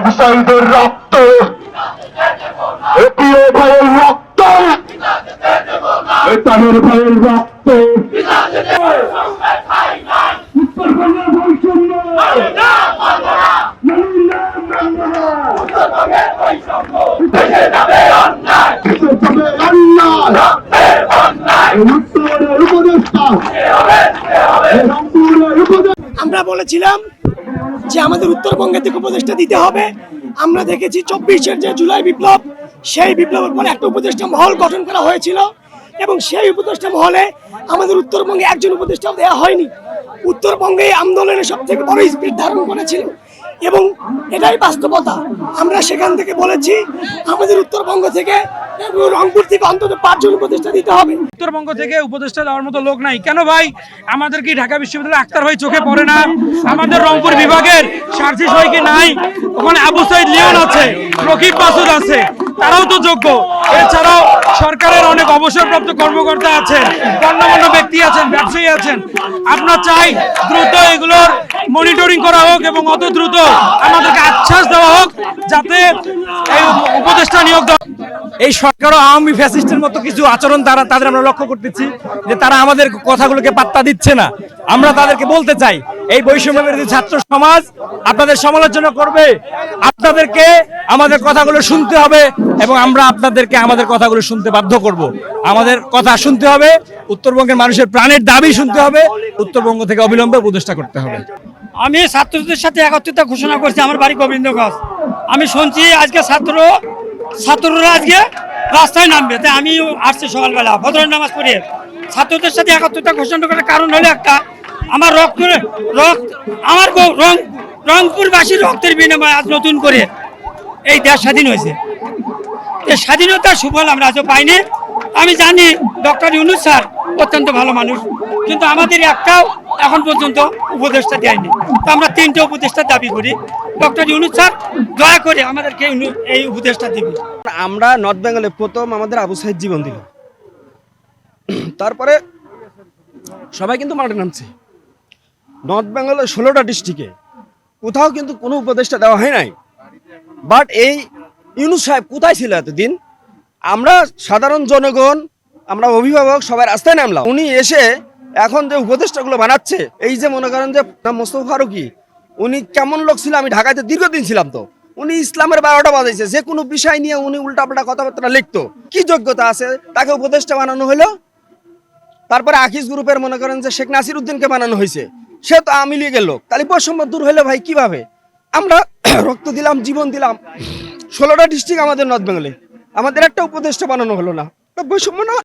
আবু সাইদের রক্ত, প্রিয় ভাইয়ের রক্ত, তাদের ভাইয়ের রক্ত, উত্তরবঙ্গের বৈষম্য আমরা বলেছিলাম যে আমাদের উত্তরবঙ্গে থেকে উপদেষ্টা দিতে হবে। আমরা দেখেছি 24-এর যে জুলাই বিপ্লব, সেই বিপ্লবের পরে একটা উপদেষ্টা মহল গঠন করা হয়েছিল এবং সেই উপদেষ্টা মহলে আমাদের উত্তরবঙ্গে একজন উপদেষ্টা দেওয়া হয়নি। উত্তরবঙ্গে আন্দোলনের সব থেকে বড় স্পিড ধারণ করেছিল এবং এটাই বাস্তবতা। আমরা সেখান থেকে বলেছি আমাদের উত্তরবঙ্গ থেকে রংপুর থেকে অন্তত 5 জন উপদেষ্টা দিতে হবে। উত্তরবঙ্গ থেকে উপদেষ্টা দেওয়ার মতো লোক নাই কেন ভাই? আমাদের কি ঢাকা বিশ্ববিদ্যালয়ে আক্তার ভাই চোখে পড়ে না? আমাদের রংপুর বিভাগের সার্জিস ভাই কি নাই? ওখানে আবু সাইদ লিওন আছে, রকিব মাসুদ আছে, তারাও তো যোগ্য। এছাড়াও সরকারের অনেক অবসরপ্রাপ্ত কর্মকর্তা আছেন, গণ্যমান্য ব্যক্তি আছেন, ব্যবসায়ী আছেন। আপনার চাই দ্রুত এগুলোর মনিটরিং করা হোক এবং অত দ্রুত আমাদেরকে আশ্বাস দেওয়া হোক যাতে এই উপদেষ্টা নিয়োগ দেওয়া। এই সরকারও আওয়ামী ফ্যাসিস্টের মতো কিছু আচরণ তাদের আমরা লক্ষ্য করতেছি যে তারা আমাদের কথাগুলোকে পাত্তা দিচ্ছে না। আমরা তাদেরকে বলতে চাই, এই বৈষম্য বিরোধী ছাত্র সমাজ আপনাদের সমালোচনা করবে, আপনাদেরকে আমাদের কথাগুলো শুনতে হবে এবং আমরা আপনাদেরকে আমাদের কথাগুলো শুনতে বাধ্য করব। আমাদের কথা শুনতে হবে, উত্তরবঙ্গের মানুষের প্রাণের দাবি শুনতে হবে, উত্তরবঙ্গ থেকে অবিলম্বে উপদেষ্টা করতে হবে। আমি ছাত্রদের সাথে একত্রিতা ঘোষণা করছি, আমার বাড়ি গোবিন্দগঞ্জ। আমি শুনছি আজকে ছাত্ররা আজকে রাস্তায় নামবে, তাই আমি আসছি সকালবেলা ফজরের নামাজ পড়ে ছাত্রদের সাথে একত্রিতা ঘোষণা করার কারণ হলো একটা, আমার আমার রংপুরবাসীর রক্তের বিনিময়ে আজ নতুন করে এই দেশ স্বাধীন হয়েছে। এই স্বাধীনতার সুফল আমরা আজও পাইনি। আমি জানি ডক্টর ইউনূস স্যার অত্যন্ত ভালো মানুষ, কিন্তু আমাদের একটাও এখন পর্যন্ত উপদেষ্টা দেয়নি। তো আমরা 3টে উপদেষ্টার দাবি করি। ডক্টর ইউনূস স্যার দয়া করে আমাদেরকে এই উপদেষ্টা দিবে। আমরা নর্থ বেঙ্গলে প্রথম আমাদের আবু সাইদ জীবন দিল, তারপরে সবাই কিন্তু মাঠে নামছে। নর্থ বেঙ্গলের 16টা ডিস্ট্রিক্টে কোথাও কিন্তু কোনো উপদেষ্টা দেওয়া হয় নাই। বাট এই ইউনূস সাহেব কোথায় ছিল এতদিন? আমরা সাধারণ জনগণ, আমরা অভিভাবক সবাই রাস্তায় নামলাম। উনি এসে এখন যে উপদেষ্টাগুলো বানাচ্ছে, এই যে মনে করেন যে মোস্তফা ফারুকী, উনি কেমন লোক ছিল? আমি ঢাকাতে দীর্ঘদিন ছিলাম, তো উনি ইসলামের 12টা বাজাইছে। যে কোনো বিষয় নিয়ে উনি উল্টাপাল্টা কথাবার্তা লিখতো। কি যোগ্যতা আছে তাকে উপদেষ্টা বানানো হলো? তারপরে আকিজ গ্রুপের মনে করেন যে শেখ নাসির উদ্দিনকে বানানো হয়েছে, সে তো আওয়ামী লীগের লোক। তাহলে বৈষম্য দূর হলে ভাই কিভাবে? আমরা রক্ত দিলাম, জীবন দিলাম, 16টা ডিস্ট্রিক্ট আমাদের নর্থ বেঙ্গলে, আমাদের একটা উপদেষ্টা বানানো হলো না। বৈষম্য না।